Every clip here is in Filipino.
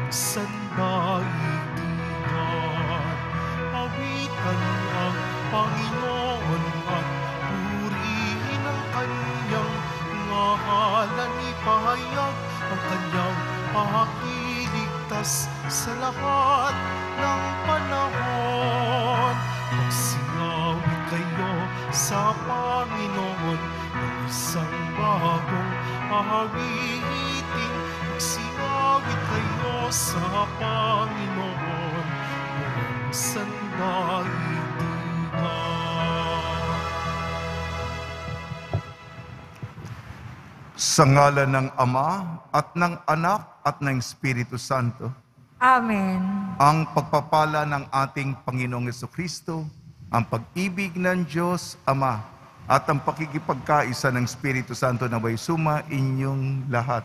buksan daigdigan. Awitan ang Panginoon at purihin ang kanyang ngalan. Ipahayag ang kanyang pakiligtas sa lahat ng panahon. Magsingawit kayo sa Panginoon ng isang bagong awitin. Magsingawit kayo sa Panginoon ng sandaigdigan. Sa ngalan ng Ama at ng Anak at ng Espiritu Santo. Amen. Ang pagpapala ng ating Panginoong Jesucristo, ang pag-ibig ng Diyos Ama, at ang pakikipagkaisa ng Espiritu Santo naway suma inyong lahat.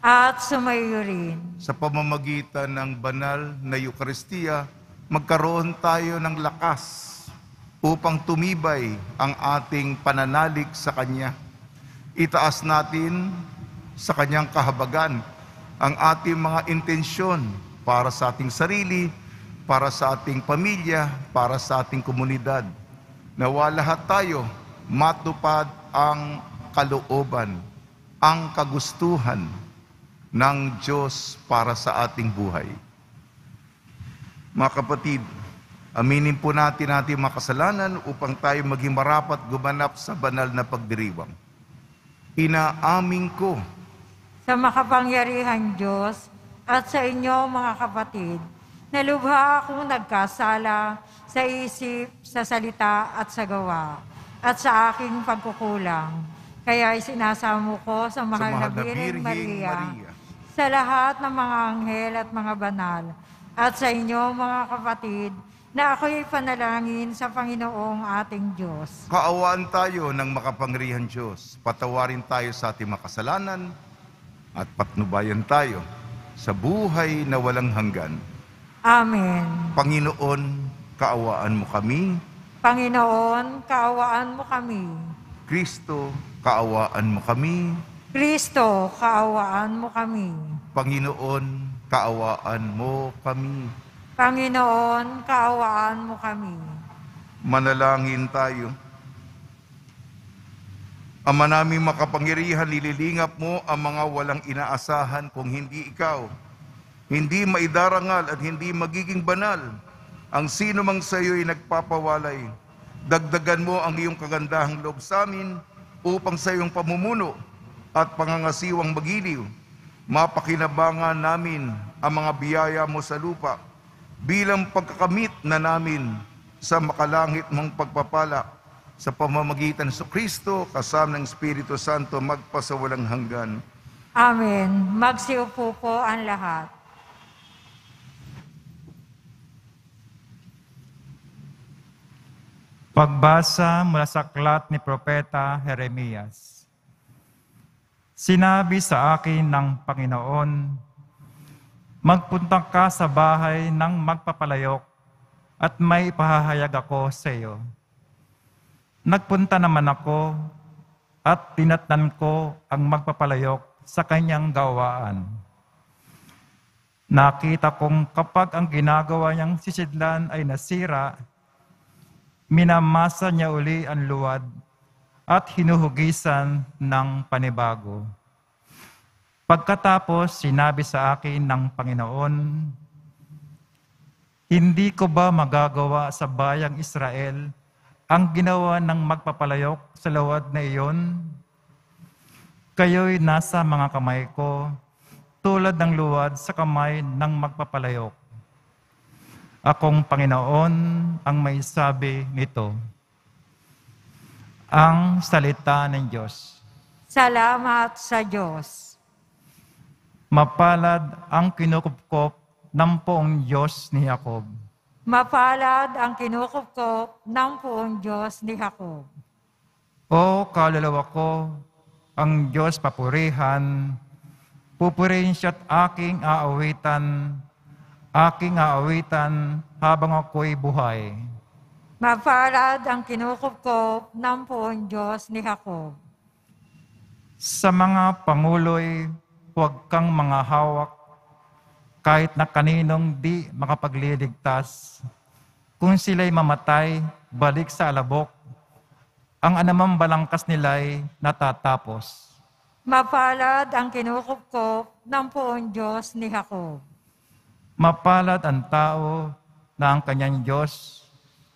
At sumayo rin. Sa pamamagitan ng banal na Eucharistia, magkaroon tayo ng lakas upang tumibay ang ating pananalig sa Kanya. Itaas natin sa Kanyang kahabagan ang ating mga intensyon para sa ating sarili, para sa ating pamilya, para sa ating komunidad. Nawa lahat tayo matupad ang kalooban, ang kagustuhan ng Diyos para sa ating buhay. Mga kapatid, aminin po natin ating mga kasalanan upang tayo maging marapat gumanap sa banal na pagdiriwang. Inaamin ko Sa makapangyarihan Diyos at sa inyo mga kapatid, na lubha akong nagkasala sa isip, sa salita at sa gawa, at sa aking pagkukulang. Kaya isinasamo ko sa mahal na Birheng Maria, sa lahat ng mga anghel at mga banal, at sa inyo mga kapatid, na ako'y panalangin sa Panginoong ating Diyos. kaawaan tayo ng makapangyarihan Diyos. Patawarin tayo sa ating makasalanan at patnubayan tayo sa buhay na walang hanggan. Amen. Panginoon, kaawaan mo kami. Panginoon, kaawaan mo kami. Kristo, kaawaan mo kami. Kristo, kaawaan mo kami. Panginoon, kaawaan mo kami. Panginoon, kaawaan mo kami. Manalangin tayo. Ama naming makapangyarihan, nililingap mo ang mga walang inaasahan kung hindi ikaw. Hindi maidarangal at hindi magiging banal ang sino mang sa iyo'y nagpapawalay. Dagdagan mo ang iyong kagandahang loob sa amin upang sa iyong pamumuno at pangangasiwang magiliw, mapakinabangan namin ang mga biyaya mo sa lupa bilang pagkakamit na namin sa makalangit mong pagpapala sa pamamagitan sa Kristo kasama ng Espiritu Santo magpasawalang hanggan. Amen. Magsiupo po ang lahat. Pagbasa mula sa aklat ni Propeta Jeremias. Sinabi sa akin ng Panginoon, magpunta ka sa bahay ng magpapalayok at may ipahahayag ako sa iyo. Nagpunta naman ako at tinatnan ko ang magpapalayok sa kanyang gawaan. Nakita kong kapag ang ginagawa niyang sisidlan ay nasira, minamasa niya uli ang luwad at hinuhugisan ng panibago. Pagkatapos, sinabi sa akin ng Panginoon, hindi ko ba magagawa sa bayang Israel ang ginawa ng magpapalayok sa luwad na iyon? Kayo'y nasa mga kamay ko, tulad ng luwad sa kamay ng magpapalayok. Akong Panginoon ang may sabi nito. Ang salita ng Diyos. Salamat sa Diyos. Mapalad ang kinukupkop ng poong Diyos ni Jacob. Mapalad ang kinukupkop ng poong Diyos ni Jacob. O kaluluwa ko, ang Diyos papurihan, pupurihin siya't aking aawitan habang ako'y buhay. Mapalad ang kinukupkop ng poong Diyos ni Jacob. Sa mga pangulo'y huwag kang mga hawak, kahit na kaninong di makapagliligtas. Kung sila'y mamatay, balik sa alabok, ang anumang balangkas nila'y natatapos. Mapalad ang kinukupkop ng poong Diyos ni Jacob. Mapalad ang tao na ang kanyang Diyos,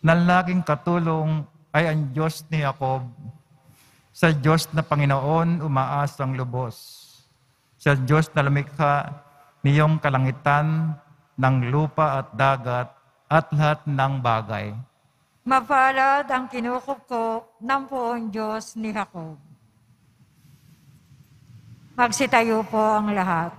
na laging katulong ay ang Diyos ni Jacob. Sa Diyos na Panginoon umaasa ang lubos. Sa Diyos na lumikha niyong kalangitan, ng lupa at dagat, at lahat ng bagay. Mapalad ang kinukupkop ng poong Diyos ni Jacob. Magsitayo po ang lahat.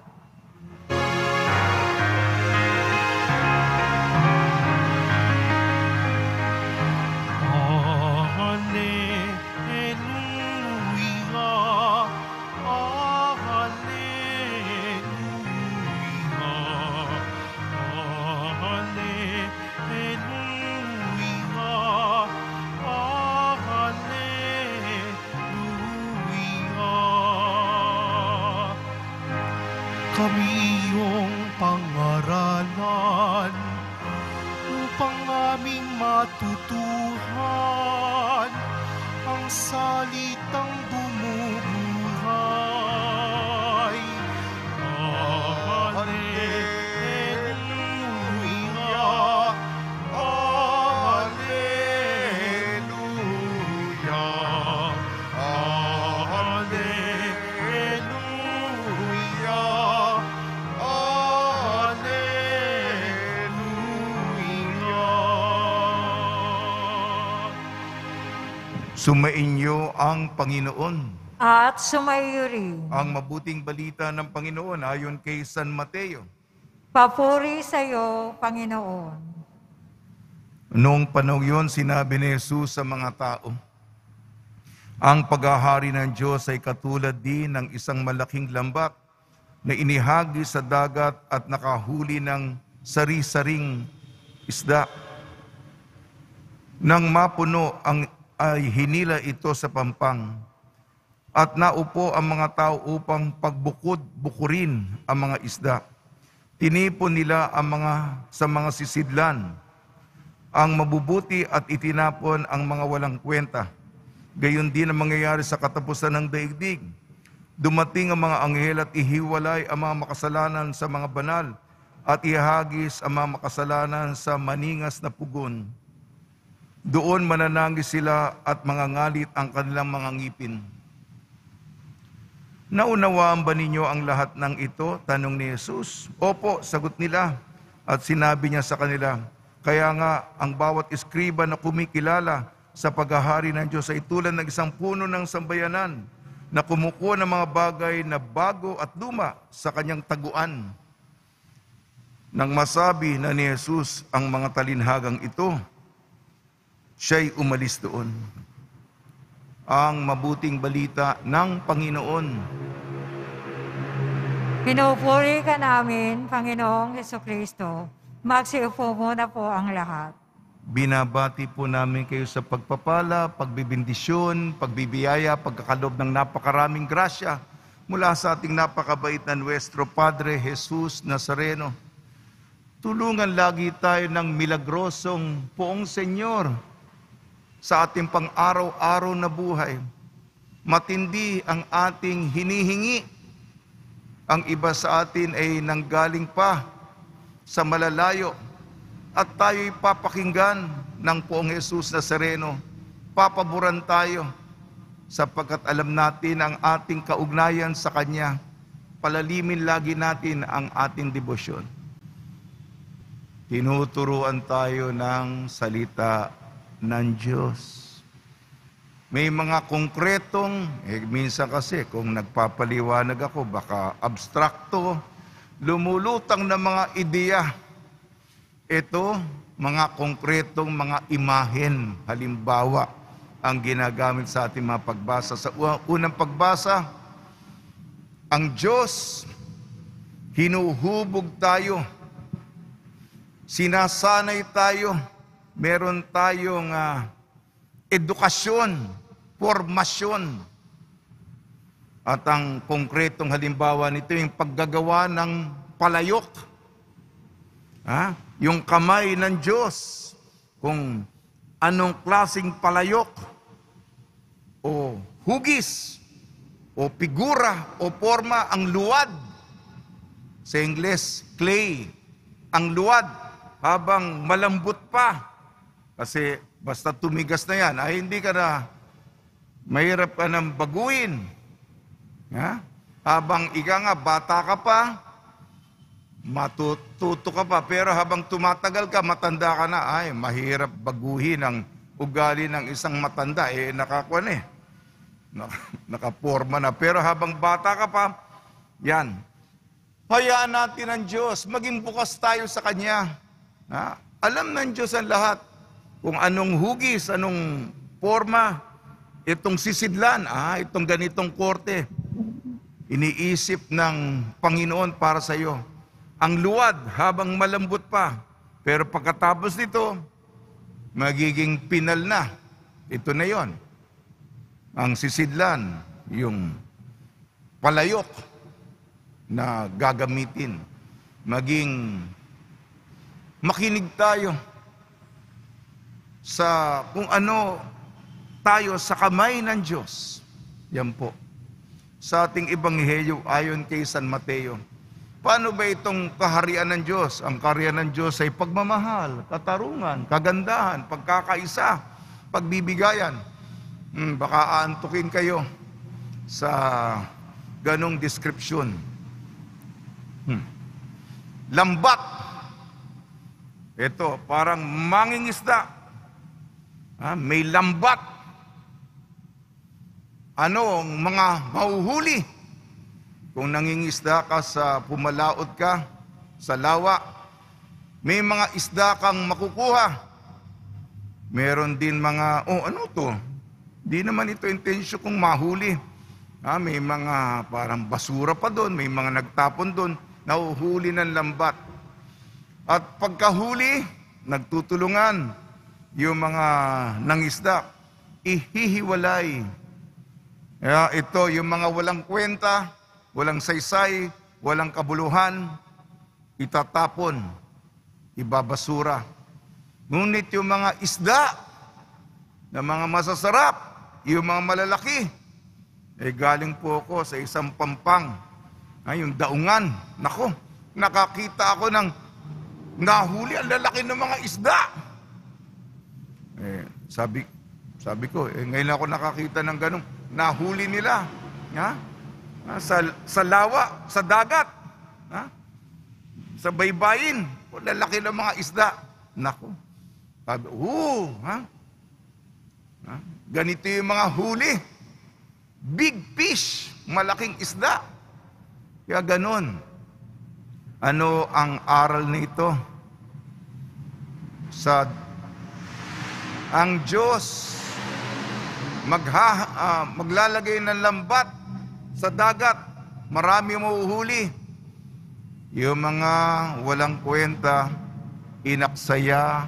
Kami iyong pangaralan upang aming matutuhan ang salitang bumubuhay. Alleluia, Alleluia, Sumainyo ang Panginoon. At sumaiyo rin. Ang mabuting balita ng Panginoon ayon kay San Mateo. Papuri sa iyo, Panginoon. Noong panahon yun, sinabi ni Jesus sa mga tao, ang paghahari ng Diyos ay katulad din ng isang malaking lambak na inihagi sa dagat at nakahuli ng sari-saring isda. Nang mapuno ay hinila ito sa pampang at naupo ang mga tao upang bukurin ang mga isda. Tinipon nila sa mga sisidlan ang mabubuti at itinapon ang mga walang kwenta. Gayon din ang mangyayari sa katapusan ng daigdig. Dumating ang mga anghel at ihiwalay ang mga makasalanan sa mga banal at ihagis ang mga makasalanan sa maningas na pugon. Doon mananangis sila at mangangalit ang kanilang mga ngipin. Naunawaan ba ninyo ang lahat ng ito? Tanong ni Jesus. Opo, sagot nila. At sinabi niya sa kanila, kaya nga ang bawat eskriba na kumikilala sa paghahari ng Diyos ay tulad ng isang puno ng sambayanan na kumukuha ng mga bagay na bago at luma sa kanyang taguan. Nang masabi na ni Jesus ang mga talinhagang ito, siya'y umalis doon. Ang mabuting balita ng Panginoon. Pinupuri ka namin, Panginoong Hesukristo. Magsiupo muna po ang lahat. Binabati po namin kayo sa pagpapala, pagbibindisyon, pagbibiyaya, pagkakalob ng napakaraming grasya mula sa ating napakabait na Nuestro Padre Jesus Nazareno. Tulungan lagi tayo ng milagrosong Poong Senyor sa ating pang-araw-araw na buhay. Matindi ang ating hinihingi. Ang iba sa atin ay nanggaling pa sa malalayo at tayo'y papakinggan ng Poong Jesus Nazareno. Papaboran tayo sapagkat alam natin ang ating kaugnayan sa Kanya. Palalimin lagi natin ang ating debosyon. Tinuturuan tayo ng salita ng Diyos. May mga konkretong, minsan kasi kung nagpapaliwanag ako, baka abstrakto, lumulutang na mga ideya. Ito, mga konkretong mga imahen, halimbawa, ang ginagamit sa ating mga pagbasa. Sa unang pagbasa, ang Diyos, hinuhubog tayo, sinasanay tayo, meron tayong edukasyon, formasyon. At ang konkretong halimbawa nito yung paggagawa ng palayok. Yung kamay ng Diyos, kung anong klaseng palayok, o hugis, o figura, o forma ang luwad. Sa Ingles, clay. Ang luwad, habang malambot pa. Kasi basta tumigas na yan, ay hindi ka na, mahirap ka nang baguhin. Habang ika nga, bata ka pa, matututo ka pa, pero habang tumatagal ka, matanda ka na, ay mahirap baguhin ang ugali ng isang matanda, nakaporma na. Pero habang bata ka pa, yan, hayaan natin ang Diyos, maging bukas tayo sa Kanya. Alam ng Diyos ang lahat, kung anong hugis, anong forma, itong sisidlan, itong ganitong korte, iniisip ng Panginoon para sa iyo. Ang luwad habang malambot pa, pero pagkatapos nito, magiging pinal na. Ito na yon. Ang sisidlan, yung palayok na gagamitin. Maging makinig tayo sa kung ano tayo sa kamay ng Diyos. Yan po. Sa ating ebanghelyo ayon kay San Mateo. Paano ba itong kaharian ng Diyos? Ang kaharian ng Diyos ay pagmamahal, katarungan, kagandahan, pagkakaisa, pagbibigayan. Baka aantukin kayo sa ganong description. Lambat. Ito, parang mangingisda. May lambat. Ano ang mga mahuhuli? Kung nangingisda ka sa pumalaot ka sa lawa, may mga isda kang makukuha. Meron din mga, ano to? Di naman ito intensyon kung mahuli. May mga parang basura pa doon, may mga nagtapon doon, nahuhuli ng lambat. At pagkahuli, nagtutulungan yung mga nangisda, ihihiwalay. Ito, yung mga walang kwenta, walang saysay, walang kabuluhan, itatapon, ibabasura. Ngunit yung mga isda, na mga masasarap, yung mga malalaki, galing po ako sa isang pampang, yung daungan. Nako, nakakita ako ng nahuli ang lalaki ng mga isda. Sabi ko, ngayon ako nakakita ng ganun. Nahuli nila. Sa lawa, sa dagat. Sa baybayin. Lalaki ng mga isda. Nako. Sabi, ganito yung mga huli. Big fish. Malaking isda. Kaya ganun. Ano ang aral nito? Ang Diyos maglalagay ng lambat sa dagat, marami mahuhuli. Yung mga walang kwenta, inaksaya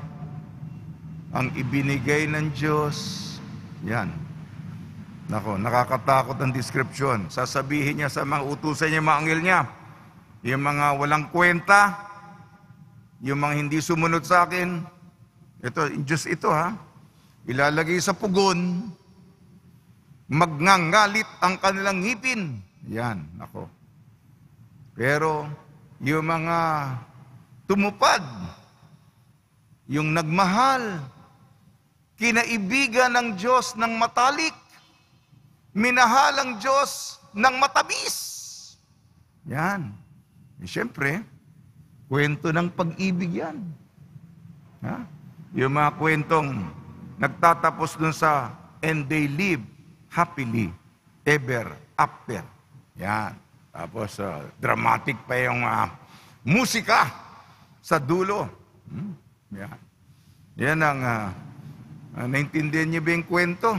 ang ibinigay ng Diyos. Yan. Nako, nakakatakot ang description. Sasabihin niya sa mga utusan niya, mga anghel niya, yung mga walang kwenta, yung mga hindi sumunod sa akin, ito, Diyos ito ilalagay sa pugon, magngangalit ang kanilang ngipin. Yan, nako. Pero, yung mga tumupad, yung nagmahal, kinaibigan ng Diyos ng matalik, minahal ang Diyos ng matabis. Yan. Siyempre, kwento ng pag-ibig yan. Yung mga kwentong nagtatapos dun sa and they live happily ever after. Yan. Tapos, dramatic pa yung musika sa dulo. Yan. Yan ang naintindihan niyo ba yung kwento?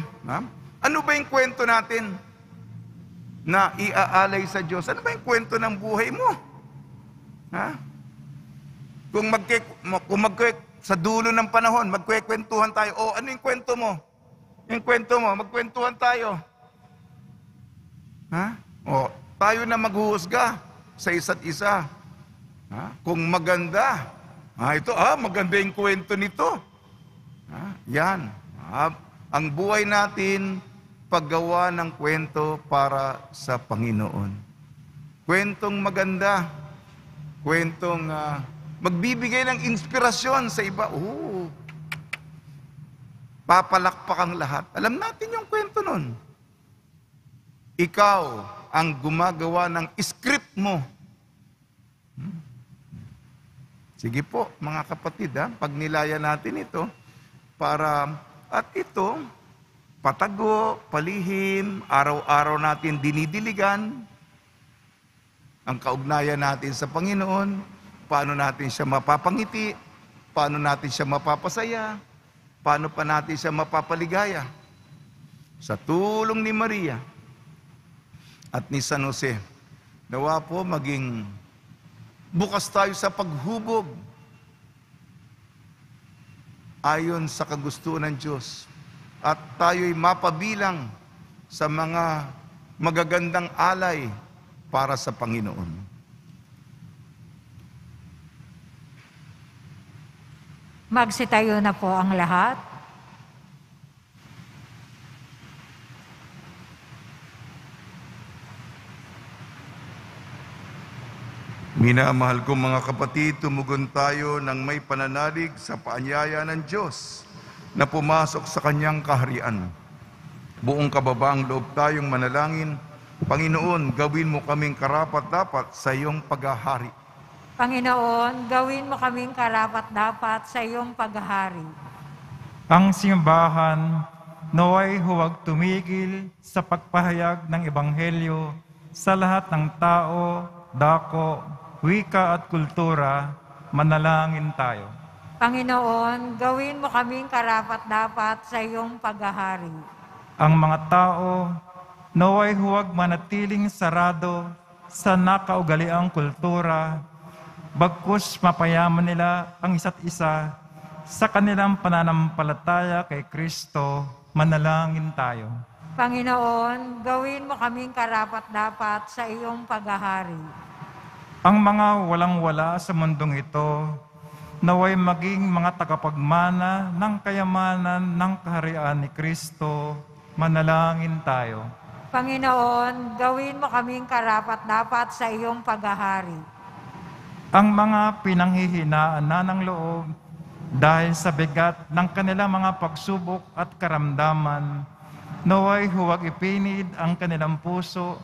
Ano ba yung kwento natin na iaalay sa Diyos? Ano ba yung kwento ng buhay mo? Kung sa dulo ng panahon, magkwekwentuhan tayo. Ano yung kwento mo? Yung kwento mo, magkwentuhan tayo. Tayo na maghuhusga sa isa't isa. Kung maganda Maganda yung kwento nito. Yan. Ang buhay natin, paggawa ng kwento para sa Panginoon. Kwentong maganda. Kwentong magbibigay ng inspirasyon sa iba. Papalakpak ang lahat. Alam natin yung kwento nun. Ikaw ang gumagawa ng script mo. Sige po, mga kapatid, pag nilaya natin ito, at ito, patago, palihim, araw-araw natin dinidiligan, ang kaugnayan natin sa Panginoon, paano natin siya mapapangiti, paano natin siya mapapasaya, paano pa natin siya mapapaligaya. Sa tulong ni Maria at ni San Jose, nawa po maging bukas tayo sa paghubog ayon sa kagustuhan ng Diyos at tayo'y mapabilang sa mga magagandang alay para sa Panginoon. Magsitayo na po ang lahat. Minamahal kong mga kapatid, tumugon tayo ng may pananalig sa paanyaya ng Diyos na pumasok sa Kanyang kaharian. Buong kababaang loob tayong manalangin, Panginoon, gawin mo kaming karapat-dapat sa iyong paghahari. Panginoon, gawin mo kaming karapat-dapat sa iyong paghahari. Ang simbahan naway huwag tumigil sa pagpahayag ng Ebanghelyo sa lahat ng tao, dako, wika at kultura. Manalangin tayo. Panginoon, gawin mo kaming karapat-dapat sa iyong paghahari. Ang mga tao naway huwag manatiling sarado sa nakaugaliang kultura, bagkus mapayaman nila ang isa't isa sa kanilang pananampalataya kay Kristo. Manalangin tayo. Panginoon, gawin mo kaming karapat-dapat sa iyong paghahari. Ang mga walang-wala sa mundong ito, naway maging mga tagapagmana ng kayamanan ng kaharian ni Kristo. Manalangin tayo. Panginoon, gawin mo kaming karapat-dapat sa iyong paghahari. Ang mga pinanghihinaan na ng loob dahil sa bigat ng kanilang mga pagsubok at karamdaman, naway huwag ipinid ang kanilang puso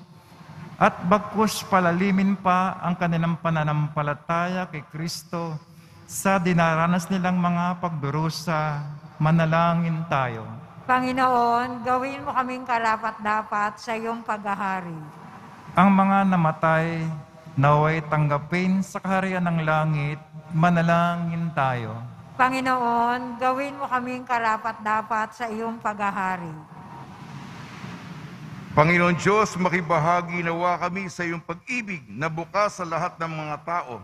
at bagkus palalimin pa ang kanilang pananampalataya kay Kristo sa dinaranas nilang mga pagdurusa. Manalangin tayo. Panginoon, gawin mo kaming karapat-dapat sa iyong paghahari. Ang mga namatay, naway tanggapin sa kaharian ng langit. Manalangin tayo. Panginoon, gawin mo kaming karapat-dapat sa iyong paghahari. Panginoon Diyos, makibahagi nawa kami sa iyong pag-ibig na bukas sa lahat ng mga tao.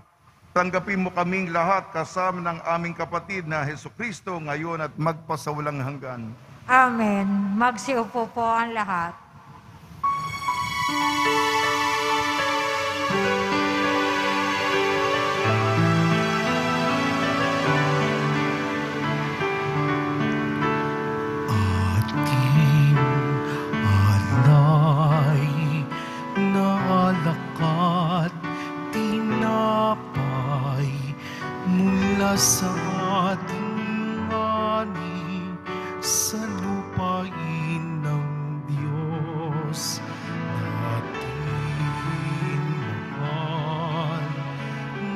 Tanggapin mo kaming lahat kasama ng aming kapatid na Hesukristo ngayon at magpasawalang hanggan. Amen. Magsiupo po ang lahat. Ating alay na alakat, tinapay mula sa ating ani sa lupain ng Diyos. Natin mahal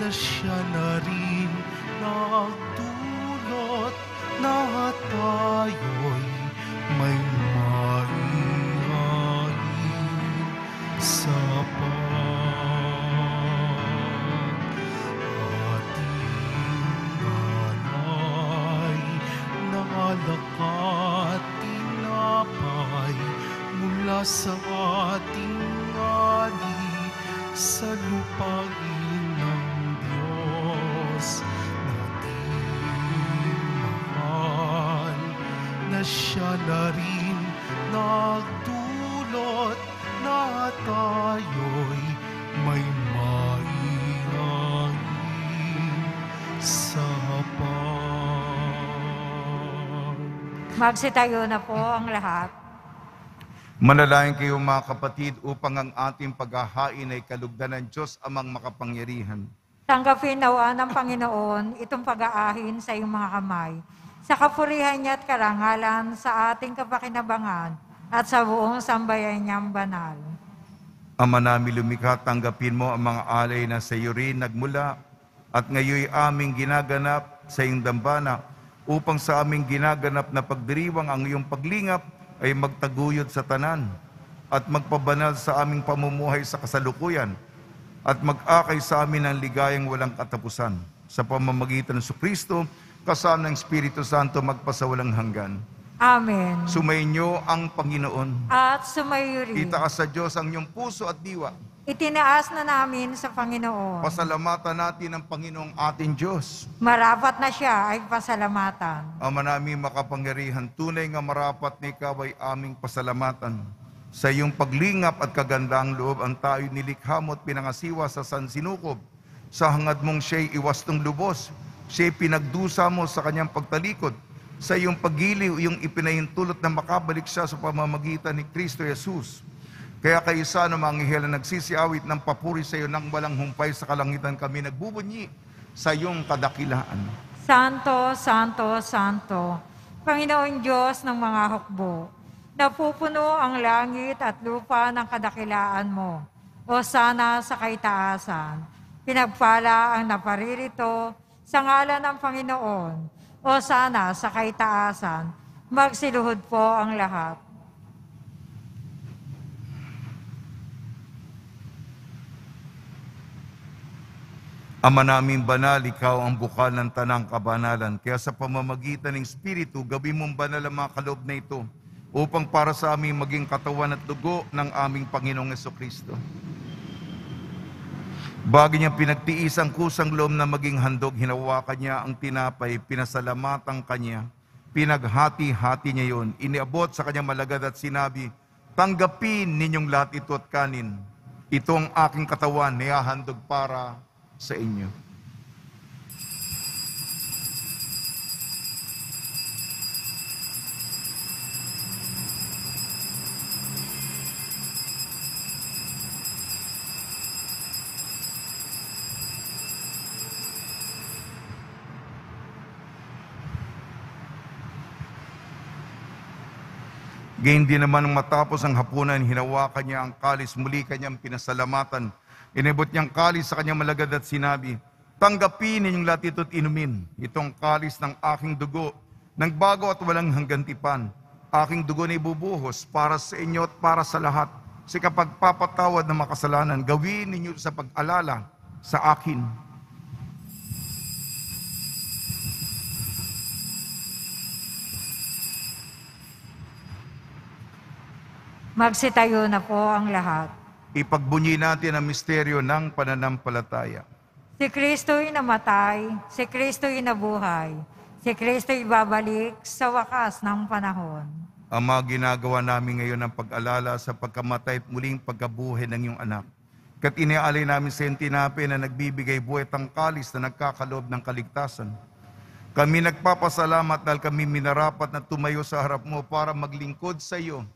na siya na rin nagdulot na tayo'y may maihain sa alakat, tinapay mula sa ating ani sa lupain ng Diyos. Nating mahal na siya na rin nagdulot na tayo'y may maihain sa po. Magsitayo na po ang lahat. Manalangin kayo mga kapatid upang ang ating paghahain ay kalugdan ng Diyos amang makapangyarihan. Tanggapin nawa ng Panginoon itong pag-aahin sa iyong mga kamay, sa kapurihan niya at karangalan sa ating kapakinabangan at sa buong sambayan niyang banal. Ama namin lumikha, tanggapin mo ang mga alay na sa iyo rin nagmula at ngayon aming ginaganap sa iyong dambana upang sa aming ginaganap na pagdiriwang ang iyong paglingap ay magtaguyod sa tanan at magpabanal sa aming pamumuhay sa kasalukuyan at mag-akay sa amin ng ligayang walang katapusan. Sa pamamagitan ng Kristo, kasama ng Espiritu Santo magpasawalang hanggan. Amen. Sumainyo ang Panginoon. At sumayo rin. Itaas sa Diyos ang iyong puso at diwa. Itinaas na namin sa Panginoon. Pasalamatan natin ang Panginoong ating Diyos. Marapat na siya ay pasalamatan. Ama namin makapangyarihan, tunay nga marapat na ikaw ay aming pasalamatan. Sa iyong paglingap at kagandaang loob ang tayo nilikha mo at pinangasiwa sa sansinukob. Sa hangad mong siya'y iwastong lubos, siya'y pinagdusa mo sa kanyang pagtalikod. Sa iyong paggiliw, iyong ipinahintulot na makabalik siya sa pamamagitan ni Kristo Jesus. Kaya kayo sana mga anghel na nagsisiawit ng papuri sa iyo nang walang humpay sa kalangitan kami nagbubunyi sa iyong kadakilaan. Santo, Santo, Santo, Panginoon Diyos ng mga hukbo, napupuno ang langit at lupa ng kadakilaan mo. O sana sa kaitaasan, pinagpala ang naparirito sa ngalan ng Panginoon. O sana sa kaitaasan, magsiluhod po ang lahat. Ama namin banal, ikaw ang bukal ng tanang kabanalan. Kaya sa pamamagitan ng Espiritu, gawin mong banal ang mga kaloob na ito upang para sa aming maging katawan at dugo ng aming Panginoong Jesucristo. Bago niya pinagtiis ang kusang loob na maging handog, hinawakan niya ang tinapay, pinasalamatan kanya, pinaghati-hati niya yon, iniabot sa kanyang malagad at sinabi, tanggapin ninyong lahat ito at kanin. Ito ang aking katawan, nihahandog para sa inyo. Gayon din naman nang matapos ang hapunan, hinawakan niya ang kalis, muli kanyang pinasalamatan. Inibot niyang kalis sa kanyang malagad at sinabi, tanggapin ninyong lahat ito't inumin. Itong kalis ng aking dugo, ng bago at walang hanggantipan. Aking dugo na ibubuhos para sa inyo at para sa lahat. Sa kapagpapatawad ng makasalanan, gawin ninyo sa pag-alala sa akin. Magsitayo na po ang lahat. Ipagbunyi natin ang misteryo ng pananampalataya. Si Kristo'y namatay, si Kristo'y nabuhay, si Kristo'y babalik sa wakas ng panahon. Ama, ginagawa namin ngayon ang pag-alala sa pagkamatay at muling pagkabuhay ng iyong anak. Kat iniaalay namin sa iyong tinapay na nagbibigay buhay at ang kalis na nagkakaloob ng kaligtasan. Kami nagpapasalamat dahil kami minarapat na tumayo sa harap mo para maglingkod sa iyo.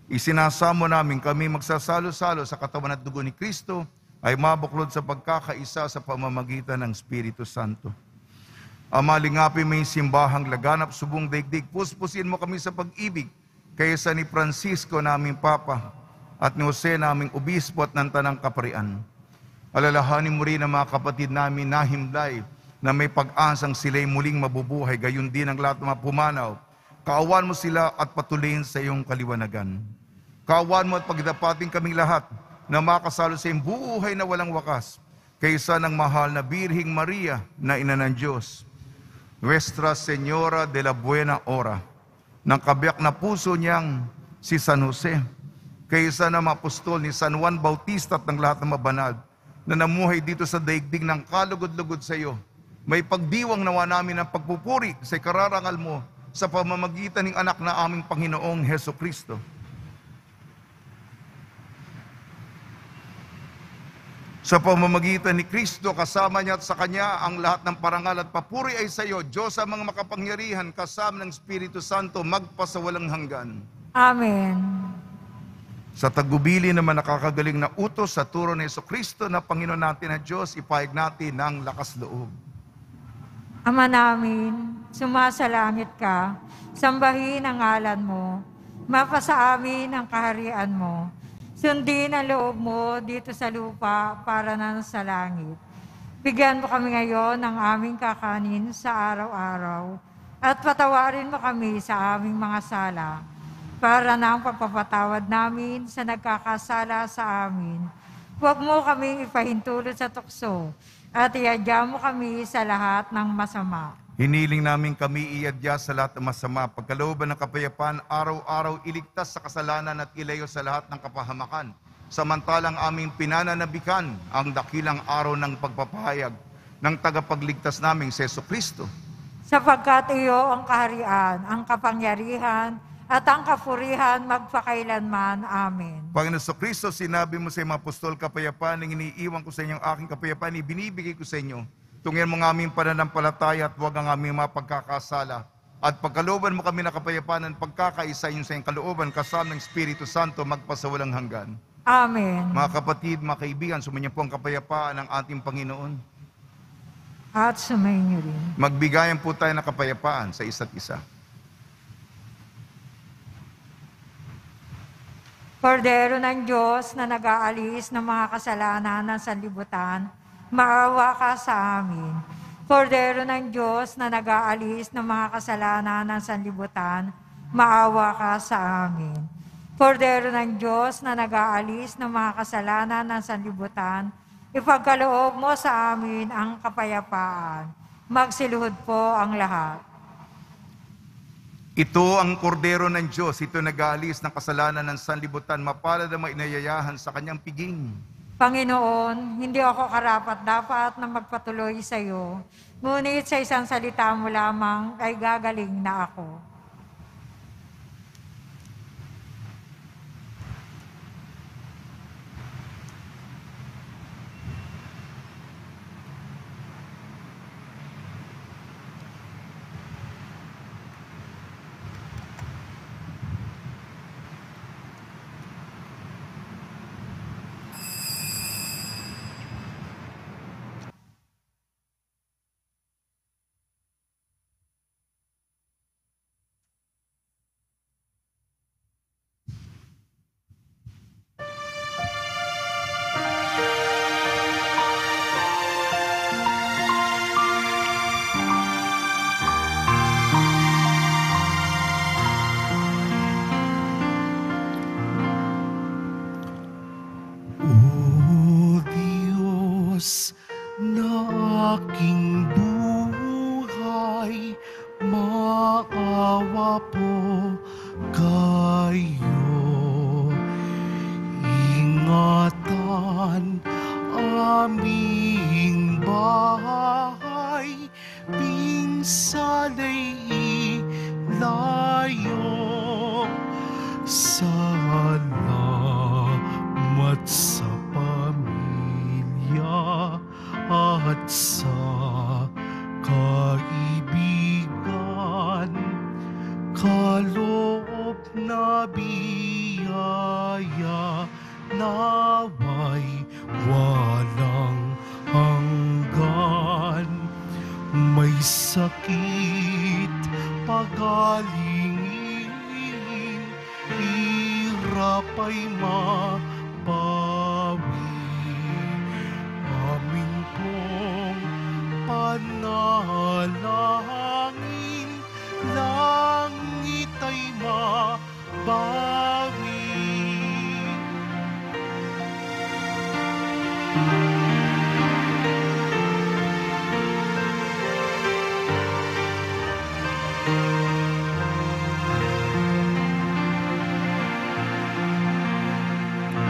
Isinasamo namin kami magsasalo-salo sa katawan at dugo ni Kristo ay mabuklod sa pagkakaisa sa pamamagitan ng Espiritu Santo. Ama, lingapin mo yung simbahang laganap subong daigdig. Puspusin mo kami sa pag-ibig kaysa ni Francisco naming Papa at ni Jose naming Obispo at ng Tanang Kaparian. Alalahanin mo rin ang mga kapatid namin na himlay na may pag-asang sila'y muling mabubuhay, gayon din ang lahat ng mga pumanaw. Kaawan mo sila at patuloyin sa iyong kaliwanagan. Kaawan mo at pagdapating kaming lahat na makasalo sa iyong buhay na walang wakas kaysa ng mahal na Birhing Maria na ina ng Diyos. Nuestra Señora de la Buena Hora, ng kabiyak na puso niyang si San Jose, kaysa ng apostol ni San Juan Bautista at ng lahat ng mabanal na namuhay dito sa daigdig ng kalugod-lugod sa iyo. May pagdiwang nawa namin ang pagpupuri sa kararangal mo sa pamamagitan ng anak na aming Panginoong Hesukristo. Sa pamamagitan ni Kristo, kasama niya at sa Kanya, ang lahat ng parangal at papuri ay sa iyo, Diyos ang mga makapangyarihan, kasama ng Espiritu Santo, magpasawalang hanggan. Amen. Sa tagubili naman nakakagaling na utos sa turo ni Jesucristo na Panginoon natin na Diyos, ipahayag natin ng lakas loob. Ama namin, sumasalangit ka, sambahin ang ngalan mo, mapasa amin ang kaharian mo. Sundin ang loob mo dito sa lupa para na sa langit. Bigyan mo kami ngayon ng aming kakanin sa araw-araw at patawarin mo kami sa aming mga sala para na ang pagpapatawad namin sa nagkakasala sa amin. Huwag mo kaming ipahintulot sa tukso at iadya mo kami sa lahat ng masama. Hiniling namin kami iadya sa lahat ng masama, pagkalooban ng kapayapaan, araw-araw iligtas sa kasalanan at ilayo sa lahat ng kapahamakan. Samantalang aming pinananabikan ang dakilang araw ng pagpapahayag ng tagapagligtas naming si Jesucristo. Sapagkat iyo ang kaharian, ang kapangyarihan, at ang kapurihan magpakailanman. Amen. Panginoon Jesucristo, sinabi mo sa mga apostol, kapayapaan ang iniiwan ko sa inyo, ang aking kapayapaan ibinibigay ko sa inyo. Tungin mo ng aming pananampalataya at huwag ang aming mapagkakasala. At pagkalooban mo kami na kapayapaan at pagkakaisa yun sa iyong kalooban, kasama ng Espiritu Santo, magpasawalang hanggan. Amen. Mga kapatid, mga kaibigan, sumainyo po ang kapayapaan ng ating Panginoon. At sumainyo rin. Magbigayan po tayo ng kapayapaan sa isa't isa. Kordero ng Diyos na nag-aalis ng mga kasalanan ng sanlibutan, maawa ka sa amin. Kordero ng Diyos na nag-aalis ng mga kasalanan ng sanlibutan, maawa ka sa amin. Kordero ng Diyos na nag-aalis ng mga kasalanan ng sanlibutan, ipagkaloob mo sa amin ang kapayapaan. Magsiluhod po ang lahat. Ito ang kordero ng Diyos, ito nag-aalis ng kasalanan ng sanlibutan, mapalad ang inayayahan sa kanyang piging. Panginoon, hindi ako karapat-dapat na magpatuloy sa iyo, ngunit sa isang salita mo lamang ay gagaling na ako. O Diyos na aking buhay, maawa po kayo. Ingatan aming bahay, pinsan ay ilayo. Salamat sa pamilya at sa kaibigan, kaloob na biyaya, naway walang hanggan. May sakit, pagalingin, hirap ay mapawi. Amin pong panalangin, langit ay mabawi.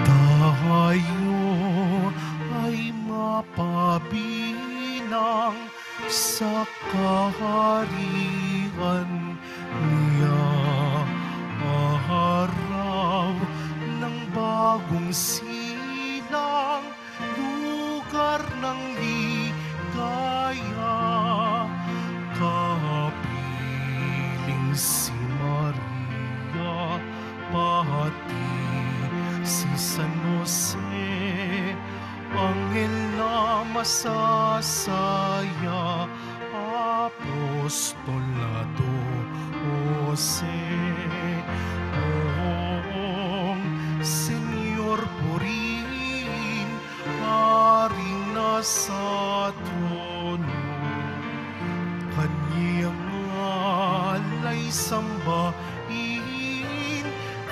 Tayo ay mapabilang sa kaharian niya. Araw ng bagong silang, ng ligaya, kapiling si Maria, pati si San Jose, anghel na masasaya, apostolado Jose. Ong Senyor Purin, haring nasa trono, Kanyang alay sambahin,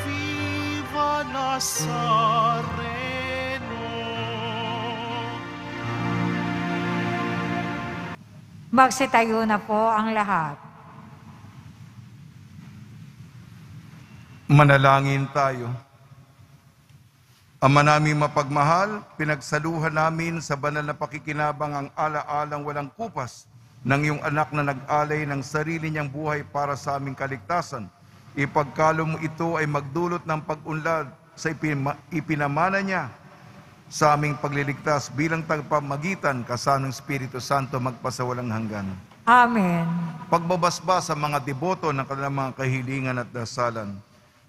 Viva Nazareno. Magsitayo na po ang lahat. Manalangin tayo. Ama naming mapagmahal, pinagsaluhan namin sa banal na pakikinabang ang ala-alang walang kupas ng iyong anak na nag-alay ng sarili niyang buhay para sa aming kaligtasan. Ipagkalo mo ito ay magdulot ng pag-unlad sa ipinamana niya sa aming pagliligtas bilang tagapamagitan kasanang Espiritu Santo magpasawalang hanggan. Amen. Pagbabasbas sa mga deboto ng kanilang mga kahilingan at dasalan.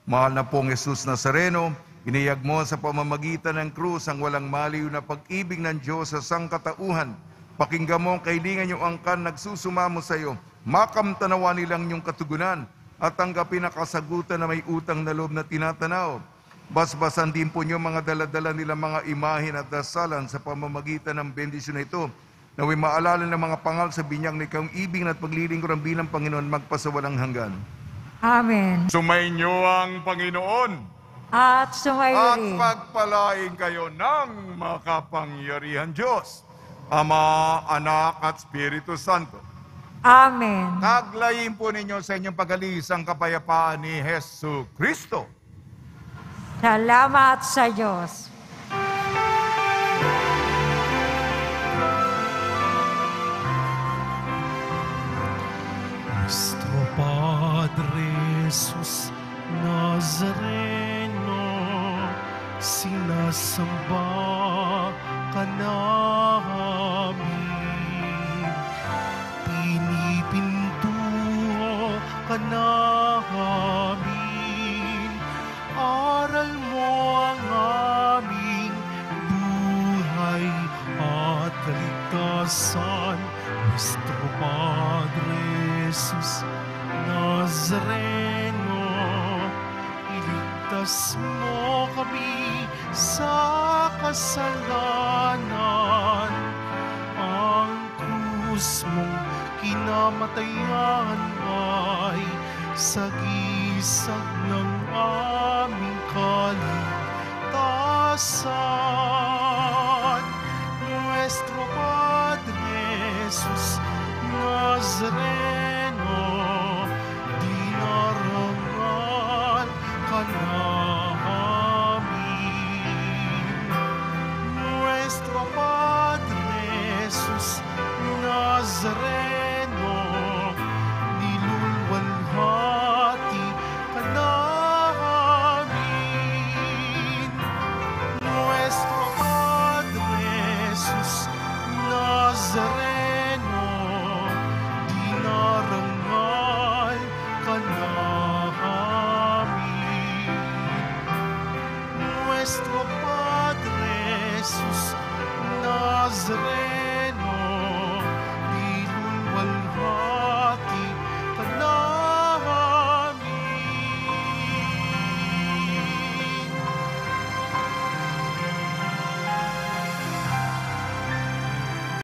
Mahal na pong Jesus Nazareno, iniyag mo sa pamamagitan ng krus ang walang maliw na pag-ibig ng Diyos sa sangkatauhan. Pakinggan mo ang kahilingan niyong angkan nagsusumamo sa iyo. Makamtanawa nilang niyong katugunan at tanggapin na kasagutan na may utang na loob na tinatanaw. Basbasan din po niyo mga daladala nilang mga imahin at dasalan sa pamamagitan ng bendisyon na ito. Naway maalala ng mga pangal sa binyag na ikaw ibig at paglilingkod ang bilang Panginoon magpasawalang hanggan. Amen. Sumainyo ang Panginoon At sumayo at rin. pagpalain kayo ng makapangyarihan Diyos, Ama, Anak at Espiritu Santo. Amen. Taglayin po ninyo sa inyong pag-alis ang kapayapaan ni Hesus Kristo. Salamat sa Diyos. Nuestro Padre Jesus Nazareno, sinasamba ka namin, pinipintuho ka namin, aral mo ang aming buhay at kaligtasan. Nuestro Padre Jesus Nazareno, iligtas mo kami sa kasalanan. Ang krus mong kinamatayan ay sagisag ng aming kaligtasan. Nuestro Padre